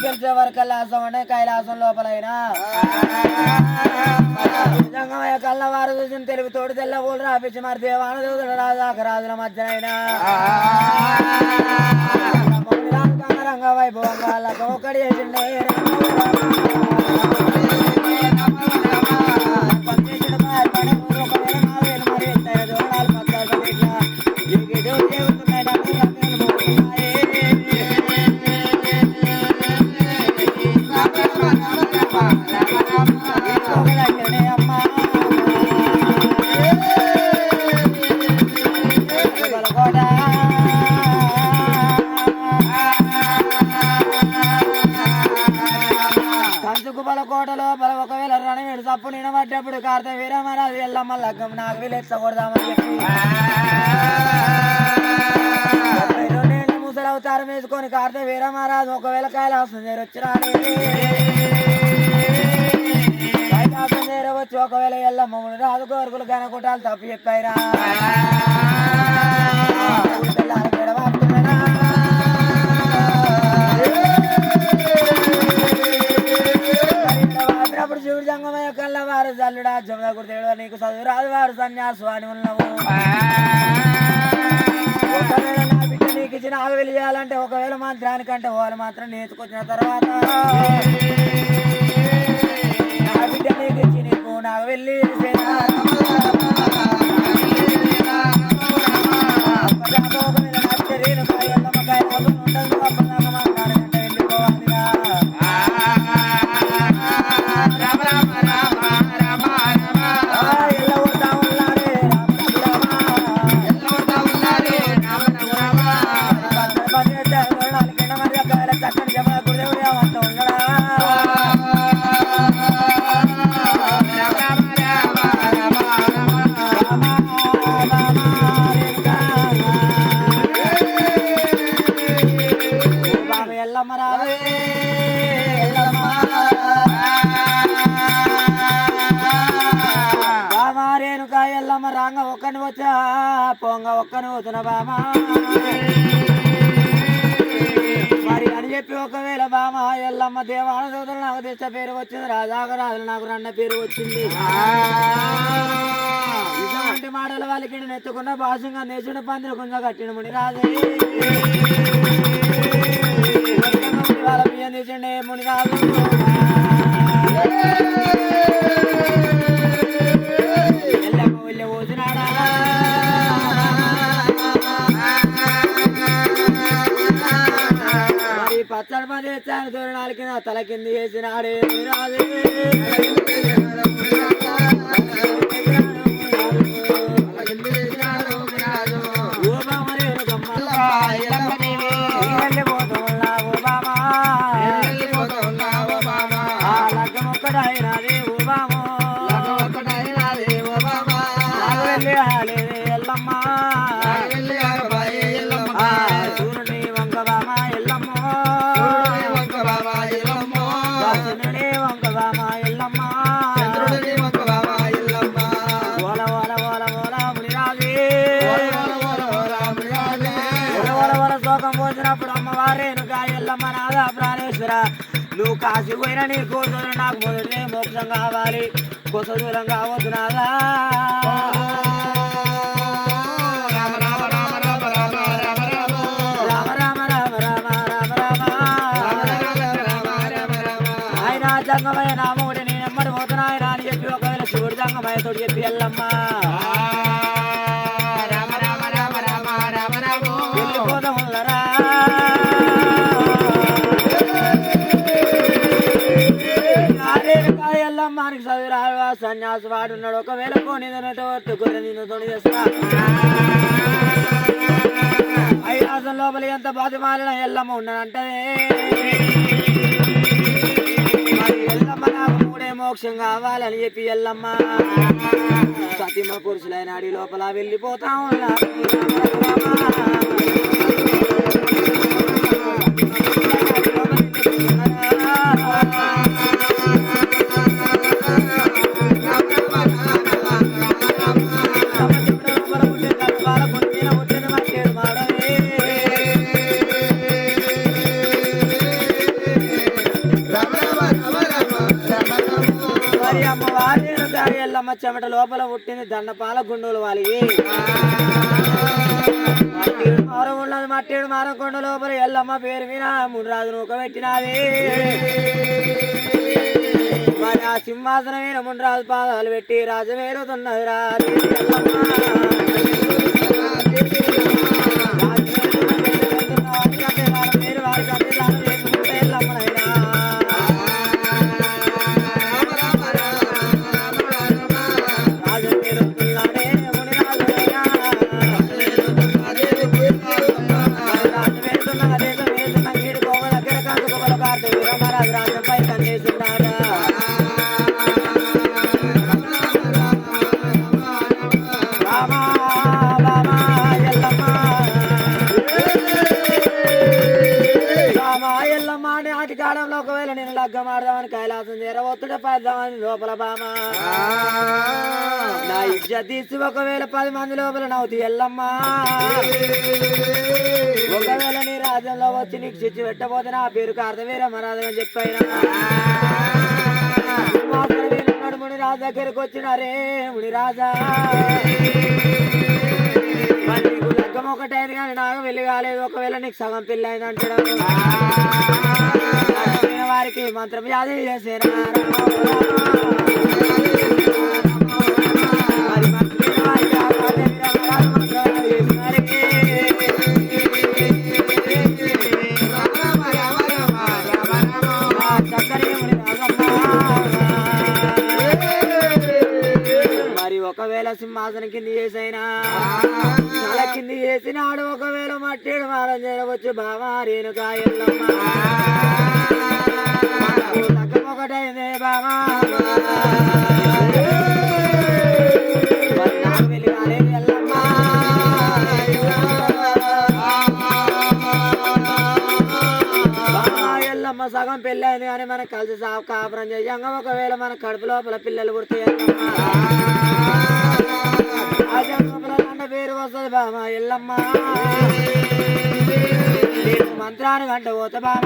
గెలిచే వరకల్లాసం అంటే కైలాసం లోపలైనా జంగమయ్య కళ్ళవారు చూసిన తెలుగు తోడు తెల్ల ఊళ్ళు రాపించి మరి దేవాన దూదుడు రాజాక రాజుల మధ్యనైనా రంగ వైభవంగా లక్క ఒక్కడి చేసిండే కోటలో ఒకవేళ రణవేడు తప్పుడు నినబడ్డప్పుడు కార్త వీరమరాజు ఎల్లమ్మ లగ్గం నాకు వీళ్ళెచ్చకూడదామని చెప్పి ముసలి అవతారం వేసుకొని కార్త వీరమహారాజు ఒకవేళ కైలాసం చేరొచ్చిరాడే కైలాసం చేరవచ్చు ఒకవేళ ఎల్లమ్మ రాజు కోరుకులు గనకుటాలు తప్పు చెప్పాయిరా అప్పుడు శివుడు జంగమయ్య కళ్ళవారు జల్లుడా జమదకుడు దేవుడు నీకు చదువు రాదు వారు సన్యాసు అని ఉన్నావు ఒకవేళ నా బిడ్డ నీకు ఇచ్చిన ఆగు వెళ్ళాలంటే ఒకవేళ మంత్రానికంటే వాళ్ళు మాత్రం నేర్చుకొచ్చిన తర్వాత నా బిడ్డ నీకు ఇచ్చి నీకు నాకు వెళ్ళి ఎల్లమ్మ రాంగ ఒక్కని వచ్చా పొంగ ఒక్కని పోతున్న బామా మరి అని చెప్పి ఒకవేళ బామ ఎల్లమ్మ దేవాన దూతలు నాకు తెచ్చ పేరు వచ్చింది రాజాగరాజులు నాకు రన్న పేరు వచ్చింది ఇటువంటి మాటల వాళ్ళకి నెత్తుకున్న భాషంగా నేర్చుని పందిరి కొంచెం కట్టిన ముని రాజే వాళ్ళ బియ్యం తీసిండే ముని రాజు ఎల్లమ్మ వెళ్ళి పోసినాడా మరి పచ్చడి పని తెచ్చాను తోరణాల కింద తల కింద వేసినాడే రాజు పోసినప్పుడు అమ్మవారేనుగా ఎల్లమ్మ నాదా ప్రాణేశ్వర నువ్వు కాశీ పోయినా నీ కోసలు నాకు మొదటి మోక్షం కావాలి కొత్త దూరం కావద్దు నాదా రామ రామ రామ రామ రామ రామ రామ రామ రామ ఆయన జంగమయ్య నామూడి నేనెమ్మడి పోతున్నా ఆయన అని చెప్పి ఒకవేళ శివుడు జంగమయ్య తోడు చెప్పి ఎల్లమ్మ వెళ్ళిపోదాములరా ఎల్లమ్మానికి చదువు రావా సన్యాసి వాడున్నాడు ఒకవేళ కొనిదనట్టు గొర్రె నిన్ను తోడి చేస్తా ఐరాసం లోపల ఎంత బాధమాలిన ఎల్లమ్మ ఉన్నదంటే ఎల్లమ్మ నాకు మూడే మోక్షం కావాలని చెప్పి ఎల్లమ్మ సతిమ పురుషులైన అడి లోపల వెళ్ళిపోతా ఉన్నా మరి అమ్మవారి ఎల్లమ్మ చెమట లోపల పుట్టింది దండపాల గుండులు వాలిగి ఉన్నది మట్టేడు మారకొండ లోపల ఎల్లమ్మ పేరు మీద మునిరాజు నూక పెట్టినది మరి ఆ సింహాసనం మీద మునిరాజు పాదాలు పెట్టి రాజమేరుతున్నది రాజు రాజంపై కన్నేస్తున్నాడా నాటి కాలంలో ఒకవేళ నేను లగ్గం ఆడదామని కైలాసం చేరవచ్చుడే పద్దామని లోపల బామ నా ఇజ్జత్ తీసి ఒకవేళ 10 మంది లోపల నవ్వుతీ ఎల్లమ్మా ఒకవేళ నీ రాజ్యంలో వచ్చి నీకు చిచ్చి పెట్టబోతే నా పేరు కార్తవీర మరాదని అని చెప్పైనా మునిరాజు దగ్గరకు వచ్చినారే మునిరాజా మరి నీకు లగ్గం ఒకటైంది కానీ నాకు వెళ్ళి కాలేదు ఒకవేళ నీకు సగం పెళ్ళి అయింది అంటాడు వారికి మంత్రం యాది చేసేనా మరి మంత్రం వారికి మరి ఒకవేళ సింహాసనం కింద చేసైనా తల కింద చేసినాడు ఒకవేళ మట్టేడు మారం చేయవచ్చు బావా రేణుకా ఎల్లమ్మ ఒకటైందే బావా నాకు వెళ్ళి కాలేదు ఎల్లమ్మ ఎల్లమ్మ సగం పెళ్ళి అయింది కానీ మనకు కలిసి కాపురం చేయంగా ఒకవేళ మన కడుపు లోపల పిల్లలు పుడితే పేరు వస్తుంది బామ ఎల్లమ్మ మంత్రాన్ని గంట పోత బామ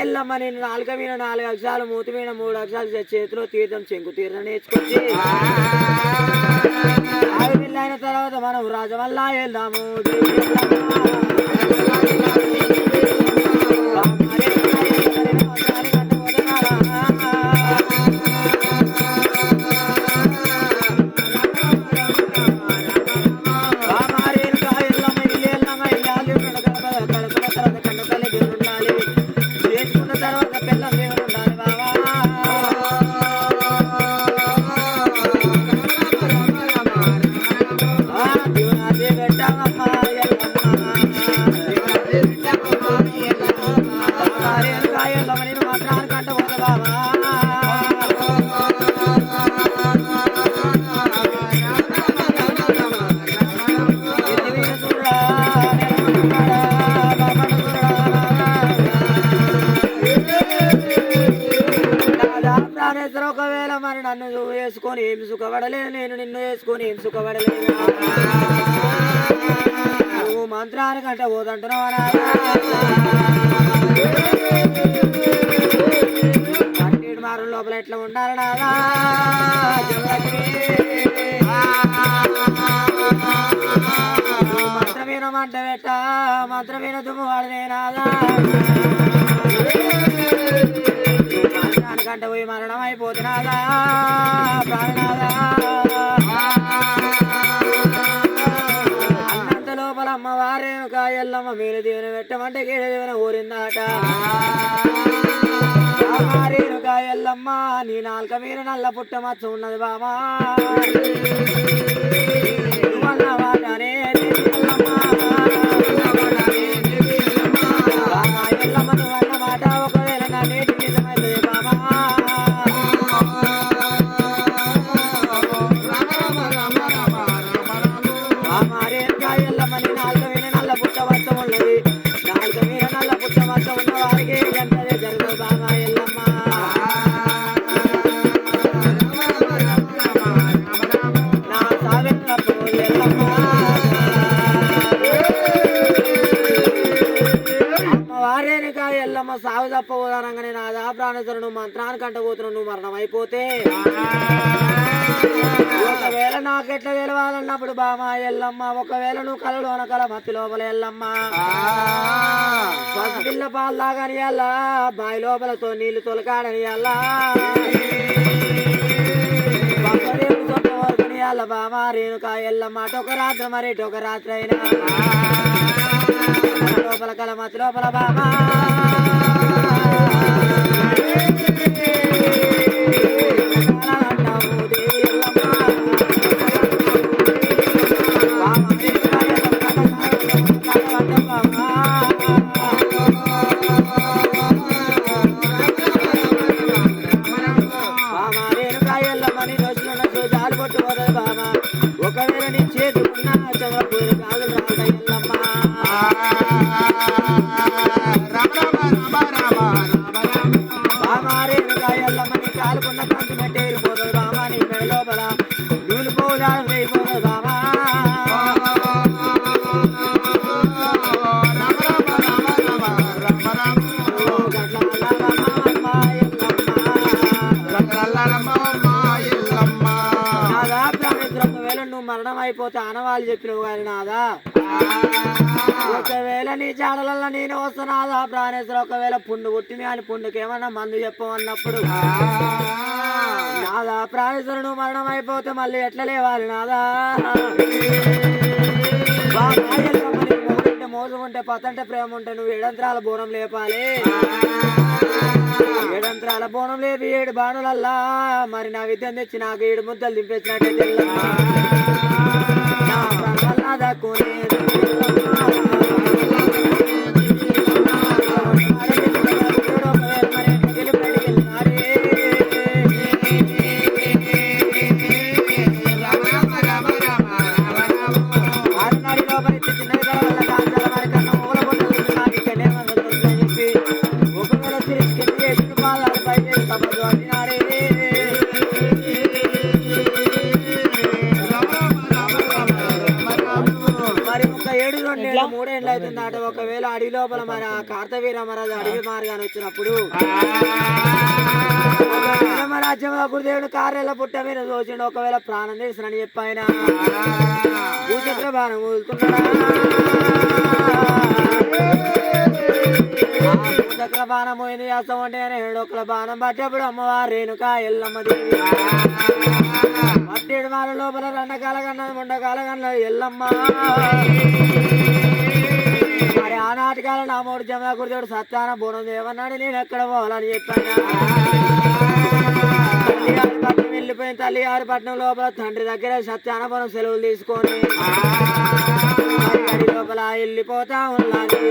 ఎల్లమ్మ నేను 4 మీద 4 అక్షరాలు మూతి మీద 3 అక్షరాలు చేతిలో తీర్థం చెంకు తీర్థం నేర్చుకొచ్చి అయిన తర్వాత మనం రాజమల్లా వెళ్దాము ఒకవేళ మరి నన్ను వేసుకొని ఏం సుఖపడలేదు నేను నిన్ను వేసుకొని ఏం సుఖపడలేదు నువ్వు మంత్రానికంటే పోదంటున్నావు పన్నీడు మారం లోపల ఎట్లా ఉండాలి నాదా మంత్రమీన మంట పెట్ట మంత్రమీన దుమ్ము వాడినే నాదా కంట పోయి మరణం అయిపోతున్నాదా ప్రాణనాదా అన్నంత లోపల అమ్మవారేనుక ఎల్లమ్మ మేలు దేవుని పెట్టమంటే కీడు దేవుని ఊరిందాట రేణుక ఎల్లమ్మ నీ 4 మీద నల్ల పుట్ట మచ్చ ఉన్నది బామా వాటనే ఎల్లమ్మ నువ్వు అన్న మాట ఒకవేళ నా నేటి నిజమైతుంది బామా రేణుక ఎల్లమ్మ నీ 4 మీద నల్ల పుట్ట మచ్చ ఉన్నది 4 మీద నల్ల పుట్ట మచ్చ ఉన్న వారికి గంటదే జరుగుతుంది బామా ఎల్లమ్మ నా సాగెట్ల ఎల్లమ్మ సాగు తప్పబోదానంగానే నాదా ప్రాణేశ్వరు నువ్వు మంత్రానికి అంటబోతున్నావు, నువ్వు మరణం అయిపోతే ఒకవేళ నాకెట్లా తెలవాలన్నప్పుడు బామా ఎల్లమ్మ, ఒకవేళ నువ్వు కలలోన కల మత్తి లోపల ఎల్లమ్మ పసిపిల్ల పాలు లాగని అల్లా, బావి లోపలతో నీళ్లు తొలకాడని అల్లా, వరకుని అల్ల బామా రేణుకా ఎల్లమ్మ అటొక రాత్రి మరి ఇటొక రాత్రి అయినా లోపల కల మత్తి లోపల బామా ఒకవేళ నీ చేతుకున్న చదవపోయిన కాదు బామారేనుగా ఎల్లమ్మని కాలుకున్న కంటి మెట్టేరిపోతుంది బామా, నీ మెడ లోపల నూలు పోదాలు వేయిపోతుంది బామా, నువ్వు మరణం అయిపోతే ఆనవాళ్ళు చెప్పినవు కానీ నాదా, ఒకవేళ నీ జాడలలో నేను వస్తున్నాదా ప్రాణేశ్వర, ఒకవేళ పుండు పుట్టింది కానీ పుండుకి ఏమన్నా మందు చెప్పమన్నప్పుడు నాదా ప్రాణేశ్వర నువ్వు మరణం అయిపోతే మళ్ళీ ఎట్లా లేవాలి నాదా, మొగుడంటే మోసం ఉంటే పతంటే ప్రేమ ఉంటే నువ్వు ఏడంత్రాల బోనం లేపాలి, ఏడంత్రాల బోనం లేపి 7 బాణులల్లా మరి నా విద్యను తెచ్చి నాకు 7 ముద్దలు దింపేసినట్టే దక్కునే మూడేళ్ళు అవుతుంది అట. ఒకవేళ అడవి లోపల మరి ఆ కార్తవీర మహారాజు అడవి మార్గాన్ని వచ్చినప్పుడు రాజ్యంలో గురుదేవుడు కార్యాల పుట్ట మీద దోచిండు, ఒకవేళ ప్రాణం తీసినని చెప్పాయన భూచక్ర బాణం వదులుతున్నాడా, భూచక్ర బాణం పోయింది చేస్తాం అంటే ఒకళ్ళ బాణం పట్టేప్పుడు అమ్మవారు రేణుకా ఎల్లమ్మ దేవి మట్టేడు మాల లోపల 2 కాల కన్నది 3 కాల కన్నది ఎల్లమ్మ. మరి ఆనాటి కాలం నా మూడు జమా గురుదేవుడు సత్యాన బోనం ఏమన్నాడు, నేను ఎక్కడ పోవాలని చెప్పాను. తల్లిగారిపట్నం వెళ్ళిపోయిన తల్లిగారిపట్నం లోపల తండ్రి దగ్గర సత్యాన బోనం సెలవులు తీసుకొని లోపల వెళ్ళిపోతా ఉన్నది.